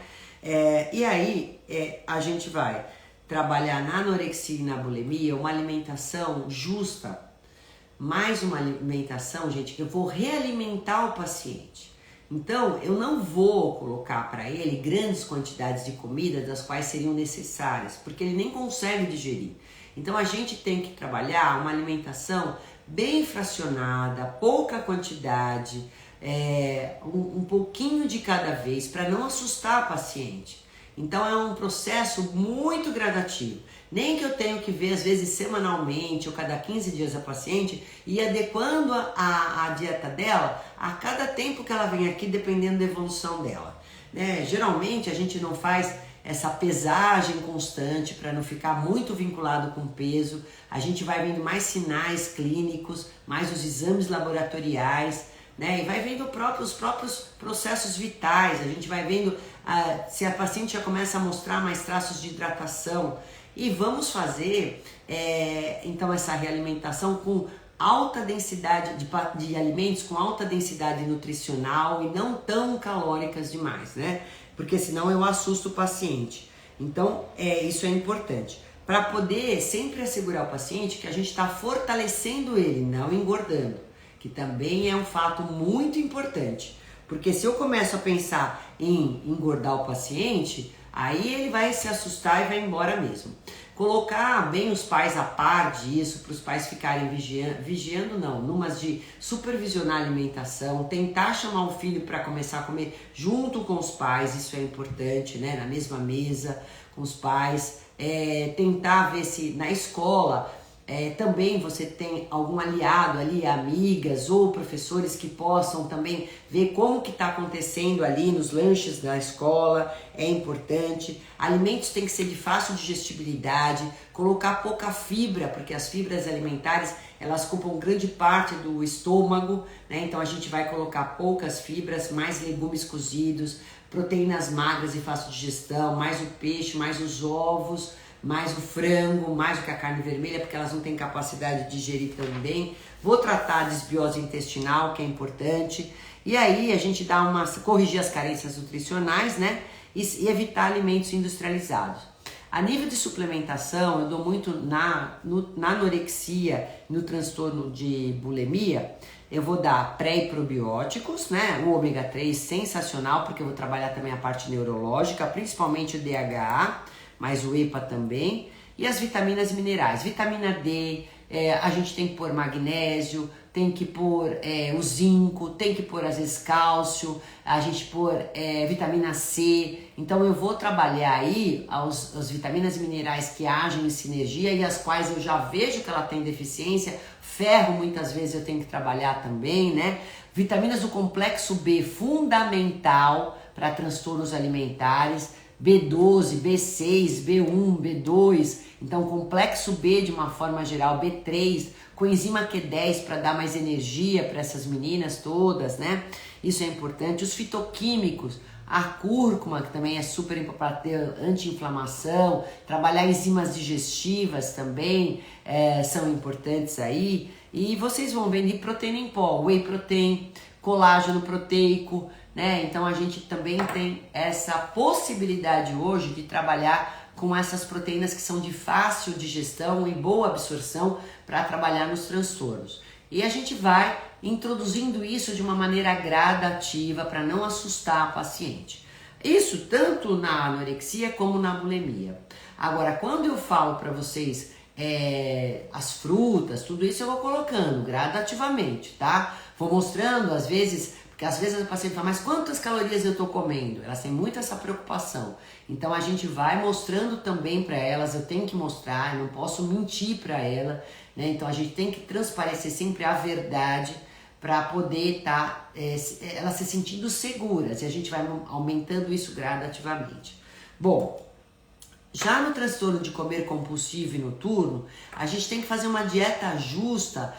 Speaker 1: E aí a gente vai trabalhar na anorexia e na bulimia uma alimentação justa, mais uma alimentação, gente, que eu vou realimentar o paciente. Então, eu não vou colocar para ele grandes quantidades de comida das quais seriam necessárias, porque ele nem consegue digerir. Então, a gente tem que trabalhar uma alimentação bem fracionada, pouca quantidade, um pouquinho de cada vez, para não assustar o paciente. Então, é um processo muito gradativo. Nem que eu tenho que ver, às vezes, semanalmente ou cada 15 dias a paciente e adequando a dieta dela a cada tempo que ela vem aqui, dependendo da evolução dela. Geralmente, a gente não faz essa pesagem constante para não ficar muito vinculado com o peso. A gente vai vendo mais sinais clínicos, mais os exames laboratoriais, e vai vendo os próprios processos vitais. A gente vai vendo se a paciente já começa a mostrar mais traços de hidratação. E vamos fazer, então, essa realimentação com alta densidade de alimentos, com alta densidade nutricional e não tão calóricas demais, né? Porque senão eu assusto o paciente. Então, isso é importante. Para poder sempre assegurar o paciente que a gente está fortalecendo ele, não engordando. Que também é um fato muito importante. Porque se eu começo a pensar em engordar o paciente, aí ele vai se assustar e vai embora mesmo. Colocar bem os pais a par disso, para os pais ficarem vigiando não, numas de supervisionar a alimentação, tentar chamar o filho para começar a comer junto com os pais, isso é importante, né? Na mesma mesa com os pais, tentar ver se na escola também você tem algum aliado ali, amigas ou professores que possam também ver como que está acontecendo ali nos lanches da escola, é importante. Alimentos têm que ser de fácil digestibilidade, colocar pouca fibra, porque as fibras alimentares, elas ocupam grande parte do estômago, né? Então a gente vai colocar poucas fibras, mais legumes cozidos, proteínas magras e fácil digestão, mais o peixe, mais os ovos, mais o frango, mais do que a carne vermelha, porque elas não têm capacidade de digerir tão bem. Vou tratar a desbiose intestinal, que é importante. E aí a gente corrigir as carências nutricionais, né? E evitar alimentos industrializados. A nível de suplementação, eu dou muito na anorexia, no transtorno de bulimia, eu vou dar pré e probióticos, né? O ômega 3 sensacional, porque eu vou trabalhar também a parte neurológica, principalmente o DHA, mas o EPA também, e as vitaminas e minerais. Vitamina D, a gente tem que pôr magnésio, tem que pôr o zinco, tem que pôr às vezes cálcio, a gente pôr vitamina C. Então eu vou trabalhar aí as vitaminas e minerais que agem em sinergia e as quais eu já vejo que ela tem deficiência. Ferro muitas vezes eu tenho que trabalhar também, né? Vitaminas do complexo B, fundamental para transtornos alimentares. B12, B6, B1, B2, então complexo B de uma forma geral, B3, coenzima Q10 para dar mais energia para essas meninas todas, né? Isso é importante. Os fitoquímicos, a cúrcuma, que também é super importante para ter anti-inflamação, trabalhar enzimas digestivas também são importantes aí. E vocês vão vendo de proteína em pó, whey protein, colágeno proteico, né? Então a gente também tem essa possibilidade hoje de trabalhar com essas proteínas que são de fácil digestão e boa absorção para trabalhar nos transtornos. E a gente vai introduzindo isso de uma maneira gradativa para não assustar a paciente. Isso tanto na anorexia como na bulimia. Agora, quando eu falo para vocês as frutas, tudo isso eu vou colocando gradativamente, tá? Vou mostrando às vezes, porque às vezes a paciente fala, mas quantas calorias eu estou comendo? Elas têm muito essa preocupação. Então a gente vai mostrando também para elas, eu tenho que mostrar, eu não posso mentir para ela, né? Então a gente tem que transparecer sempre a verdade para poder estar elas se sentindo seguras, e a gente vai aumentando isso gradativamente. Bom, já no transtorno de comer compulsivo e noturno, a gente tem que fazer uma dieta justa,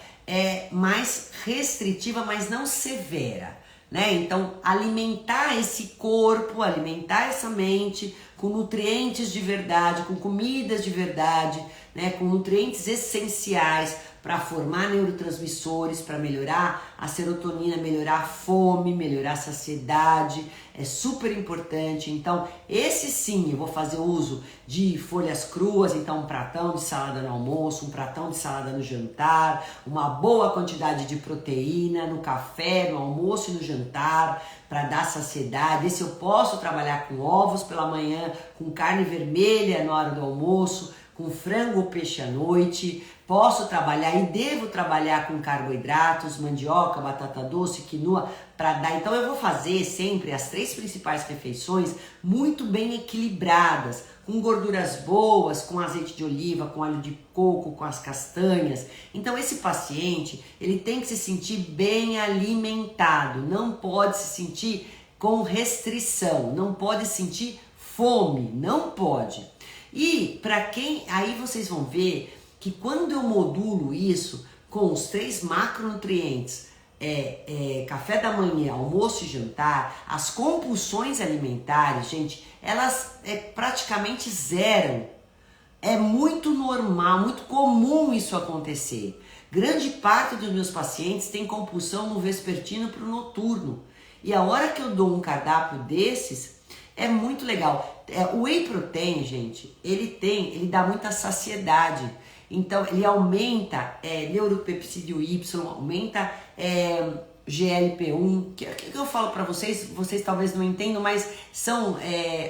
Speaker 1: mais restritiva, mas não severa, né? Então, alimentar esse corpo, alimentar essa mente com nutrientes de verdade, com comidas de verdade, né? Com nutrientes essenciais, para formar neurotransmissores, para melhorar a serotonina, melhorar a fome, melhorar a saciedade, é super importante. Então, esse sim, eu vou fazer uso de folhas cruas, então um pratão de salada no almoço, um pratão de salada no jantar, uma boa quantidade de proteína no café, no almoço e no jantar, para dar saciedade. Esse eu posso trabalhar com ovos pela manhã, com carne vermelha na hora do almoço, com frango ou peixe à noite. Posso trabalhar e devo trabalhar com carboidratos, mandioca, batata doce, quinoa, para dar. Então eu vou fazer sempre as 3 principais refeições muito bem equilibradas, com gorduras boas, com azeite de oliva, com óleo de coco, com as castanhas. Então esse paciente, ele tem que se sentir bem alimentado, não pode se sentir com restrição, não pode sentir fome, não pode. E para quem, aí vocês vão ver que quando eu modulo isso com os 3 macronutrientes, café da manhã, almoço e jantar, as compulsões alimentares, gente, elas praticamente zeram. É muito normal, muito comum isso acontecer. Grande parte dos meus pacientes tem compulsão no vespertino para o noturno. E a hora que eu dou um cardápio desses, é muito legal. O whey protein, gente, ele dá muita saciedade. Então, ele aumenta neuropeptídeo Y, aumenta GLP-1. Que eu falo para vocês talvez não entendam, mas são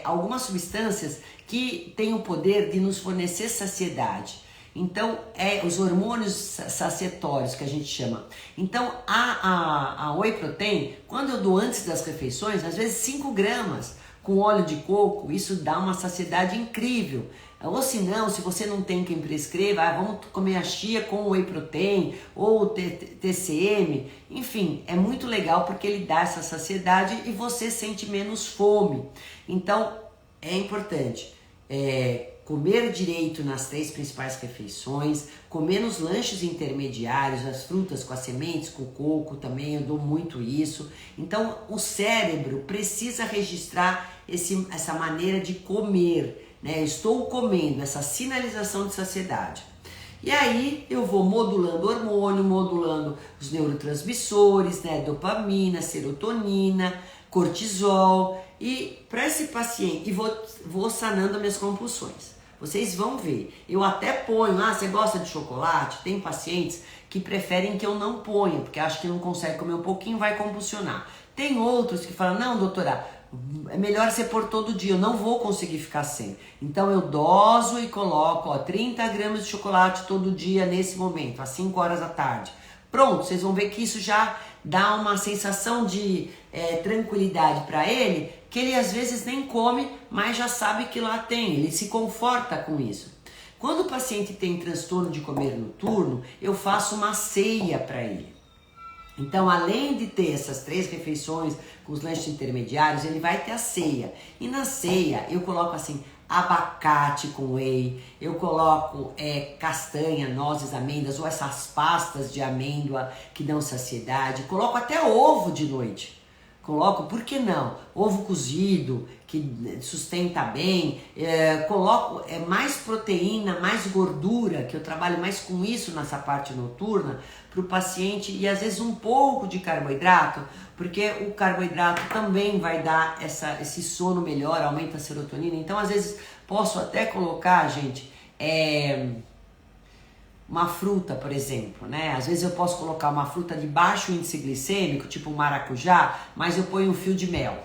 Speaker 1: algumas substâncias que têm o poder de nos fornecer saciedade. Então, os hormônios sacietórios que a gente chama. Então, a whey protein, quando eu dou antes das refeições, às vezes 5 gramas com óleo de coco, isso dá uma saciedade incrível. Ou se não, se você não tem quem prescreva, vamos comer a chia com whey protein ou TCM, enfim, é muito legal porque ele dá essa saciedade e você sente menos fome. Então, é importante comer direito nas 3 principais refeições, comer nos lanches intermediários, as frutas com as sementes, com o coco também, eu dou muito isso. Então, o cérebro precisa registrar essa maneira de comer, né? Estou comendo, essa sinalização de saciedade. E aí eu vou modulando o hormônio, modulando os neurotransmissores, né? Dopamina, serotonina, cortisol, e para esse paciente, e vou sanando as minhas compulsões. Vocês vão ver, eu até ponho, você gosta de chocolate? Tem pacientes que preferem que eu não ponha, porque acham que não consegue comer um pouquinho, vai compulsionar. Tem outros que falam, não doutora, é melhor você pôr todo dia, eu não vou conseguir ficar sem. Então eu doso e coloco 30 gramas de chocolate todo dia nesse momento, às 5 horas da tarde. Pronto, vocês vão ver que isso já dá uma sensação de tranquilidade para ele, que ele às vezes nem come, mas já sabe que lá tem, ele se conforta com isso. Quando o paciente tem transtorno de comer noturno, eu faço uma ceia para ele. Então, além de ter essas 3 refeições com os lanches intermediários, ele vai ter a ceia. E na ceia, eu coloco assim, abacate com whey, eu coloco castanha, nozes, amêndoas, ou essas pastas de amêndoa que dão saciedade. Coloco até ovo de noite. Coloco, por que não? Ovo cozido, que sustenta bem. Coloco mais proteína, mais gordura, que eu trabalho mais com isso nessa parte noturna, para o paciente, e às vezes um pouco de carboidrato, porque o carboidrato também vai dar esse sono melhor, aumenta a serotonina. Então, às vezes, posso até colocar, gente, uma fruta, por exemplo, né? Às vezes eu posso colocar uma fruta de baixo índice glicêmico, tipo um maracujá, mas eu ponho um fio de mel.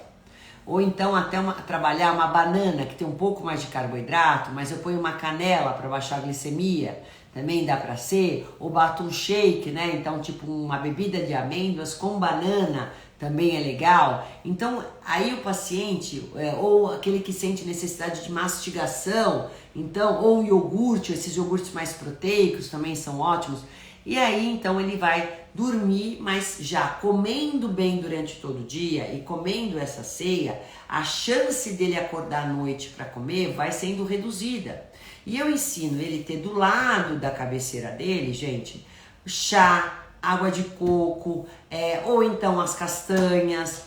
Speaker 1: Ou então até trabalhar uma banana, que tem um pouco mais de carboidrato, mas eu ponho uma canela para baixar a glicemia, também dá para ser. Ou bato um shake, né? Então tipo uma bebida de amêndoas com banana, também é legal. Então aí o paciente, ou aquele que sente necessidade de mastigação, então, ou iogurte, esses iogurtes mais proteicos também são ótimos. E aí então ele vai dormir, mas já comendo bem durante todo o dia e comendo essa ceia, a chance dele acordar à noite para comer vai sendo reduzida. E eu ensino ele ter do lado da cabeceira dele, gente, chá, água de coco, ou então as castanhas,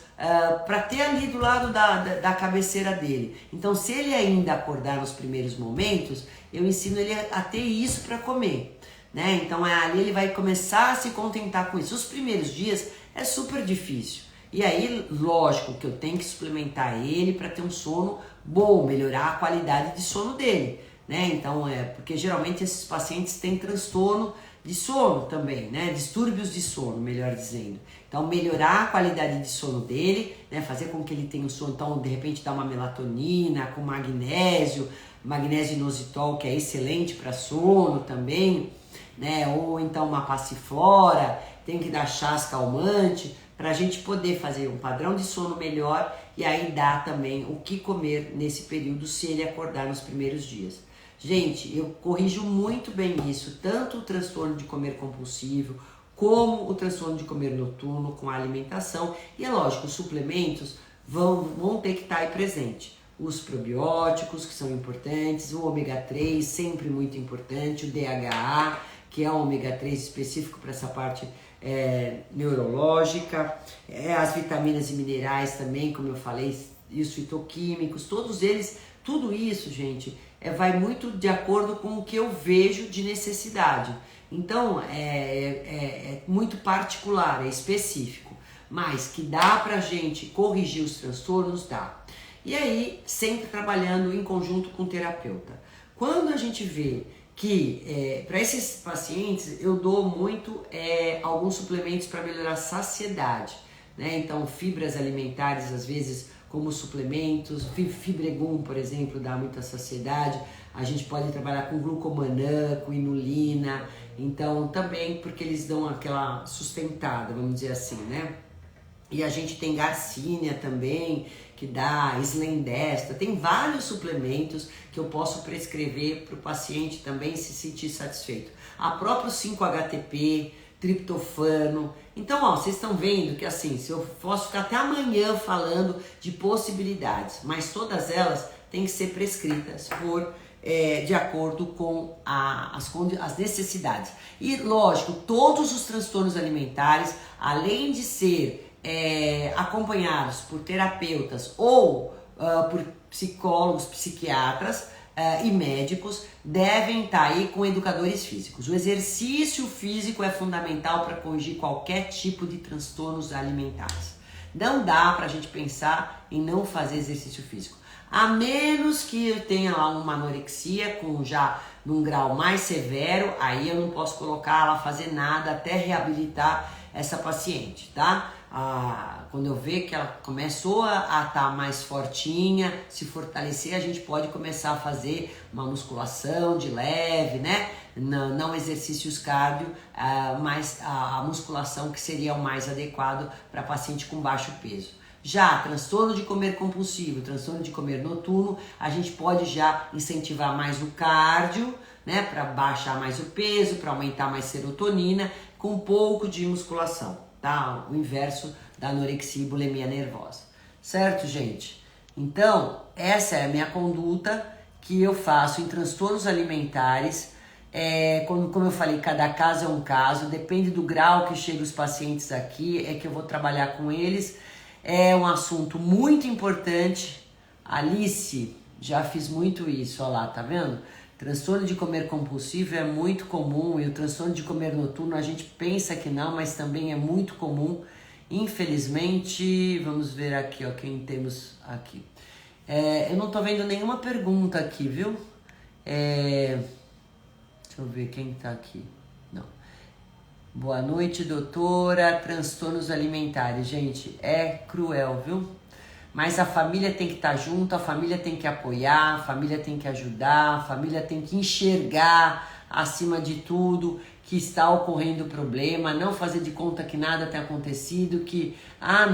Speaker 1: para ter ali do lado da cabeceira dele. Então, se ele ainda acordar nos primeiros momentos, eu ensino ele a ter isso para comer. né? Então ali ele vai começar a se contentar com isso. Os primeiros dias é super difícil. E aí, lógico que eu tenho que suplementar ele para ter um sono bom, melhorar a qualidade de sono dele, né? Então, porque geralmente esses pacientes têm transtorno de sono também, né? Distúrbios de sono, melhor dizendo. Então, melhorar a qualidade de sono dele, né? Fazer com que ele tenha um sono, então, de repente, dar uma melatonina com magnésio inositol, que é excelente para sono também, né? Ou então uma passiflora, tem que dar chás calmante, para a gente poder fazer um padrão de sono melhor e aí dar também o que comer nesse período se ele acordar nos primeiros dias. Gente, eu corrijo muito bem isso, tanto o transtorno de comer compulsivo, como o transtorno de comer noturno com a alimentação. E é lógico, os suplementos vão ter que estar aí presente. Os probióticos, que são importantes, o ômega 3, sempre muito importante, o DHA, que é um ômega 3 específico para essa parte neurológica, as vitaminas e minerais também, como eu falei, e os fitoquímicos, todos eles, tudo isso, gente, vai muito de acordo com o que eu vejo de necessidade. Então, é muito particular, é específico, mas que dá pra gente corrigir os transtornos, dá. E aí, sempre trabalhando em conjunto com o terapeuta. Quando a gente vê que para esses pacientes eu dou muito alguns suplementos para melhorar a saciedade, né? Então fibras alimentares às vezes como suplementos, fibregum, por exemplo, dá muita saciedade. A gente pode trabalhar com glucomanã, com inulina, então também porque eles dão aquela sustentada, vamos dizer assim, né? E a gente tem Garcinia também, que dá Slendesta, tem vários suplementos que eu posso prescrever para o paciente também se sentir satisfeito. A própria 5-HTP, triptofano. Então, ó, vocês estão vendo que assim, se eu posso ficar até amanhã falando de possibilidades, mas todas elas têm que ser prescritas de acordo com as necessidades. E lógico, todos os transtornos alimentares, além de ser acompanhados por terapeutas ou por psicólogos, psiquiatras e médicos, devem estar aí com educadores físicos. O exercício físico é fundamental para corrigir qualquer tipo de transtornos alimentares. Não dá para a gente pensar em não fazer exercício físico, a menos que eu tenha lá uma anorexia já num grau mais severo, aí eu não posso colocar ela a fazer nada até reabilitar essa paciente, tá? Quando eu ver que ela começou a estar mais fortinha, se fortalecer, a gente pode começar a fazer uma musculação de leve, né? Não exercícios cardio, mas a musculação que seria o mais adequado para paciente com baixo peso. Já transtorno de comer compulsivo, transtorno de comer noturno, a gente pode já incentivar mais o cardio, né? Para baixar mais o peso, para aumentar mais serotonina, com um pouco de musculação. Tá? O inverso da anorexia e bulimia nervosa, certo, gente? Então, essa é a minha conduta que eu faço em transtornos alimentares. Como eu falei, cada caso é um caso, depende do grau que chegam os pacientes aqui, que eu vou trabalhar com eles. É um assunto muito importante. Alice, já fiz muito isso, olha lá, tá vendo? Transtorno de comer compulsivo é muito comum e o transtorno de comer noturno a gente pensa que não, mas também é muito comum. Infelizmente, vamos ver aqui, ó, quem temos aqui. Eu não tô vendo nenhuma pergunta aqui, viu? Deixa eu ver quem tá aqui. Não. Boa noite, doutora. Transtornos alimentares, gente, é cruel, viu? Mas a família tem que estar junto, a família tem que apoiar, a família tem que ajudar, a família tem que enxergar, acima de tudo, que está ocorrendo o problema, não fazer de conta que nada tem acontecido, que,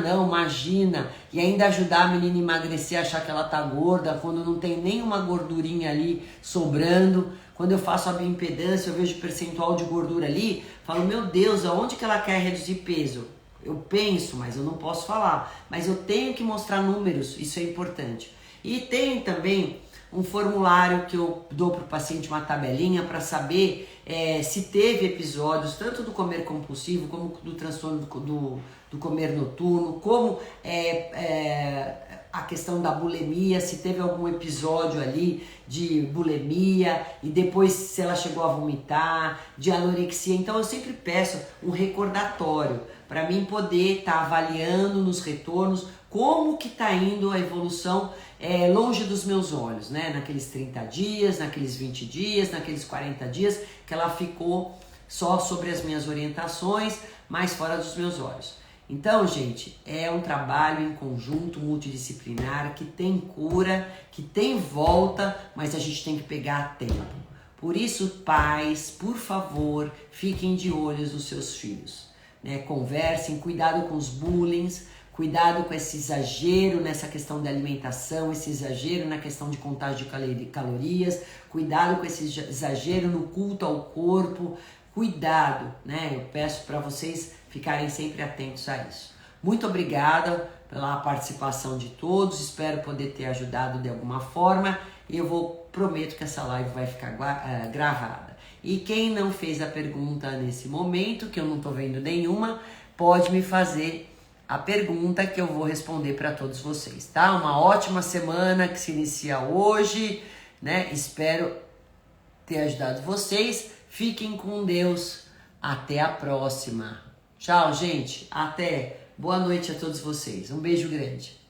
Speaker 1: não, imagina, e ainda ajudar a menina a emagrecer, achar que ela tá gorda, quando não tem nenhuma gordurinha ali sobrando. Quando eu faço a bioimpedância, eu vejo o percentual de gordura ali, falo, meu Deus, aonde que ela quer reduzir peso? Eu penso, mas eu não posso falar. Mas eu tenho que mostrar números, isso é importante. E tem também um formulário que eu dou para o paciente, uma tabelinha, para saber se teve episódios, tanto do comer compulsivo, como do transtorno do comer noturno, como a a questão da bulimia, se teve algum episódio ali de bulimia e depois se ela chegou a vomitar, de anorexia. Então eu sempre peço um recordatório para mim poder estar avaliando nos retornos como que está indo a evolução longe dos meus olhos, né? Naqueles 30 dias, naqueles 20 dias, naqueles 40 dias que ela ficou só sobre as minhas orientações, mas fora dos meus olhos. Então, gente, é um trabalho em conjunto, multidisciplinar, que tem cura, que tem volta, mas a gente tem que pegar a tempo. Por isso, pais, por favor, fiquem de olho nos seus filhos, né? Conversem, cuidado com os bullying, cuidado com esse exagero nessa questão da alimentação, esse exagero na questão de contagem de calorias, cuidado com esse exagero no culto ao corpo, cuidado, né? Eu peço para vocês ficarem sempre atentos a isso. Muito obrigada pela participação de todos, espero poder ter ajudado de alguma forma e prometo que essa live vai ficar gravada. E quem não fez a pergunta nesse momento, que eu não estou vendo nenhuma, pode me fazer a pergunta que eu vou responder para todos vocês, tá? Uma ótima semana que se inicia hoje, né? Espero ter ajudado vocês. Fiquem com Deus. Até a próxima. Tchau, gente. Até. Boa noite a todos vocês. Um beijo grande.